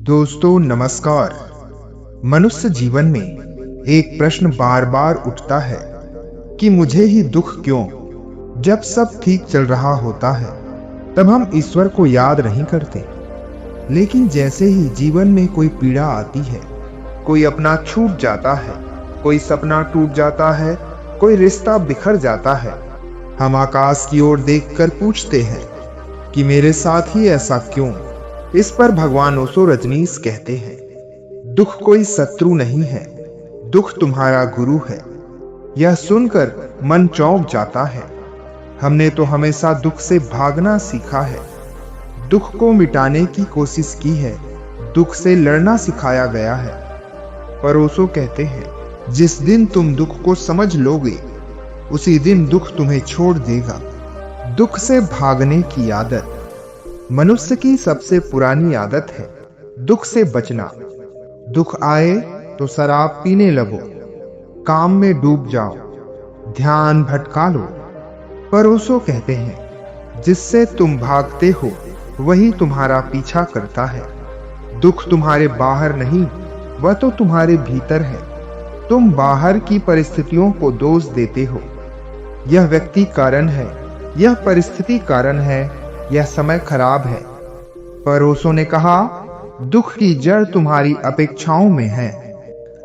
दोस्तों नमस्कार। मनुष्य जीवन में एक प्रश्न बार बार उठता है कि मुझे ही दुख क्यों। जब सब ठीक चल रहा होता है तब हम ईश्वर को याद नहीं करते, लेकिन जैसे ही जीवन में कोई पीड़ा आती है, कोई अपना छूट जाता है, कोई सपना टूट जाता है, कोई रिश्ता बिखर जाता है, हम आकाश की ओर देखकर पूछते हैं कि मेरे साथ ही ऐसा क्यों। इस पर भगवान ओशो रजनीश कहते हैं, दुख कोई शत्रु नहीं है, दुख तुम्हारा गुरु है। यह सुनकर मन चौंक जाता है। हमने तो हमेशा दुख से भागना सीखा है, दुख को मिटाने की कोशिश की है, दुख से लड़ना सिखाया गया है। पर ओशो कहते हैं, जिस दिन तुम दुख को समझ लोगे उसी दिन दुख तुम्हें छोड़ देगा। दुख से भागने की आदत मनुष्य की सबसे पुरानी आदत है, दुख से बचना। दुख आए तो शराब पीने लगो, काम में डूब जाओ, ध्यान भटका लो। पर ओशो कहते हैं, जिससे तुम भागते हो वही तुम्हारा पीछा करता है। दुख तुम्हारे बाहर नहीं, वह तो तुम्हारे भीतर है। तुम बाहर की परिस्थितियों को दोष देते हो। यह व्यक्ति कारण है, यह परिस्थिति कारण है, यह समय खराब है। पर ओशो ने कहा, दुख की जड़ तुम्हारी अपेक्षाओं में है।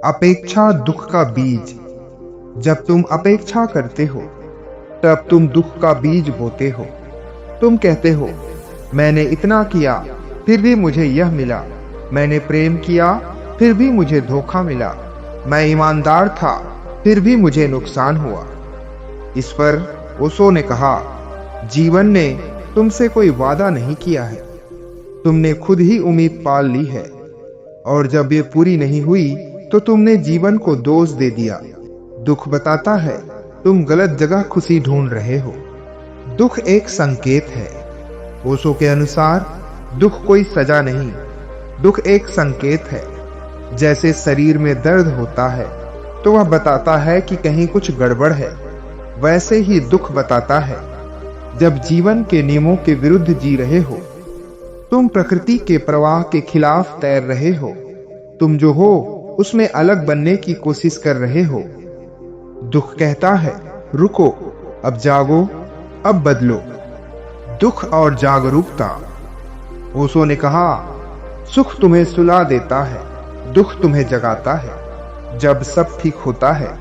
अपेक्षा दुख का बीज। जब तुम अपेक्षा करते हो तब तुम दुख का बीज बोते हो। तुम कहते हो, मैंने इतना किया फिर भी मुझे यह मिला, मैंने प्रेम किया फिर भी मुझे धोखा मिला, मैं ईमानदार था फिर भी मुझे नुकसान हुआ। इस पर ओशो ने कहा, जीवन ने तुमसे कोई वादा नहीं किया है, तुमने खुद ही उम्मीद पाल ली है, और जब ये पूरी नहीं हुई तो तुमने जीवन को दोष दे दिया। दुख बताता है तुम गलत जगह खुशी ढूंढ रहे हो। दुख एक संकेत है। ओशो के अनुसार दुख कोई सजा नहीं, दुख एक संकेत है। जैसे शरीर में दर्द होता है तो वह बताता है कि कहीं कुछ गड़बड़ है, वैसे ही दुख बताता है जब जीवन के नियमों के विरुद्ध जी रहे हो, तुम प्रकृति के प्रवाह के खिलाफ तैर रहे हो, तुम जो हो उसमें अलग बनने की कोशिश कर रहे हो। दुख कहता है, रुको, अब जागो, अब बदलो। दुख और जागरूकता। ओशो ने कहा, सुख तुम्हें सुला देता है, दुख तुम्हें जगाता है। जब सब ठीक होता है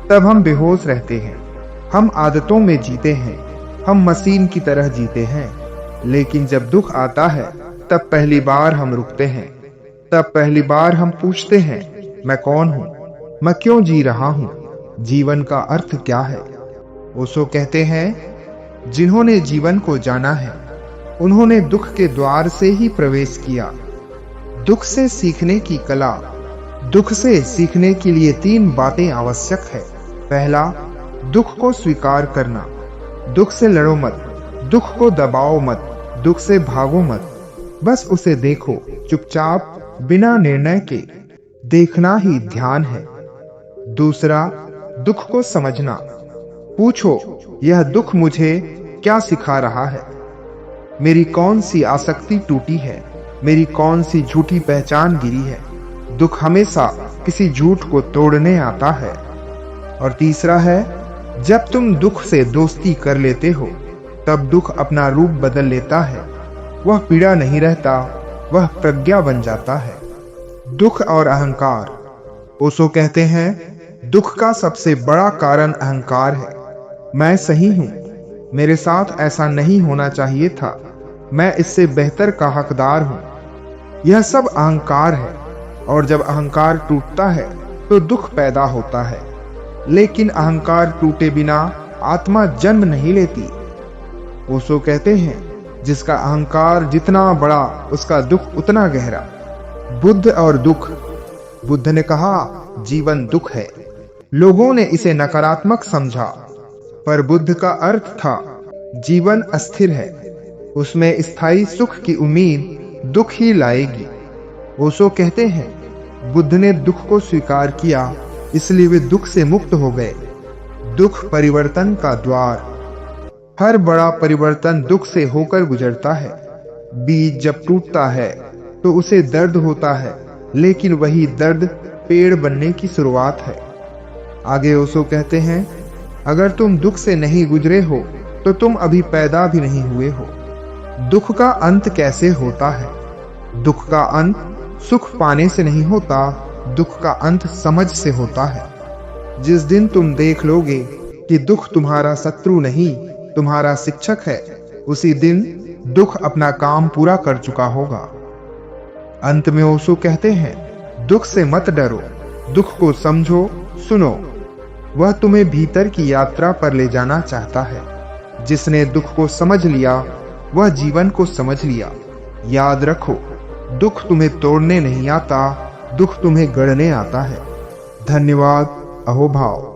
तब हम बेहोश रहते हैं, हम आदतों में जीते हैं, हम मशीन की तरह जीते हैं। लेकिन जब दुख आता है तब पहली बार हम रुकते हैं, तब पहली बार हम पूछते हैं, मैं कौन हूं, मैं क्यों जी रहा हूं, जीवन का अर्थ क्या है। ओशो कहते हैं, जिन्होंने जीवन को जाना है उन्होंने दुख के द्वार से ही प्रवेश किया। दुख से सीखने की कला। दुख से सीखने के लिए 3 बातें आवश्यक है। पहला, दुख को स्वीकार करना। दुख से लड़ो मत, दुख को दबाओ मत, दुख से भागो मत, बस उसे देखो चुपचाप, बिना निर्णय के। देखना ही ध्यान है। दूसरा, दुख को समझना। पूछो, यह दुख मुझे क्या सिखा रहा है? मेरी कौन सी आसक्ति टूटी है, मेरी कौन सी झूठी पहचान गिरी है? दुख हमेशा किसी झूठ को तोड़ने आता है। और तीसरा है, जब तुम दुख से दोस्ती कर लेते हो तब दुख अपना रूप बदल लेता है। वह पीड़ा नहीं रहता, वह प्रज्ञा बन जाता है। दुख और अहंकार। ओशो कहते हैं, दुख का सबसे बड़ा कारण अहंकार है। मैं सही हूं, मेरे साथ ऐसा नहीं होना चाहिए था, मैं इससे बेहतर का हकदार हूं। यह सब अहंकार है, और जब अहंकार टूटता है तो दुख पैदा होता है। लेकिन अहंकार टूटे बिना आत्मा जन्म नहीं लेती। ओशो कहते हैं, जिसका अहंकार जितना बड़ा उसका दुख उतना गहरा। बुद्ध और दुख। बुद्ध ने कहा, जीवन दुख है। लोगों ने इसे नकारात्मक समझा, पर बुद्ध का अर्थ था, जीवन अस्थिर है, उसमें स्थायी सुख की उम्मीद दुख ही लाएगी। ओशो कहते हैं, बुद्ध ने दुख को स्वीकार किया, इसलिए वे दुख से मुक्त हो गए। दुख परिवर्तन का द्वार। हर बड़ा परिवर्तन दुख से होकर गुजरता है। बीज जब टूटता है तो उसे दर्द होता है, लेकिन वही दर्द पेड़ बनने की शुरुआत है। आगे ओशो कहते हैं, अगर तुम दुख से नहीं गुजरे हो तो तुम अभी पैदा भी नहीं हुए हो। दुख का अंत कैसे होता है? दुख का अंत सुख पाने से नहीं होता, दुख का अंत समझ से होता है। जिस दिन तुम देख लोगे कि दुख तुम्हारा शत्रु नहीं, तुम्हारा शिक्षक है, उसी दिन दुख अपना काम पूरा कर चुका होगा। अंत में ओशो कहते हैं, दुख से मत डरो, दुख को समझो, सुनो। वह तुम्हें भीतर की यात्रा पर ले जाना चाहता है। जिसने दुख को समझ लिया वह जीवन को समझ लिया। याद रखो, दुख तुम्हें तोड़ने नहीं आता, दुख तुम्हें गढ़ने आता है। धन्यवाद। अहोभाव।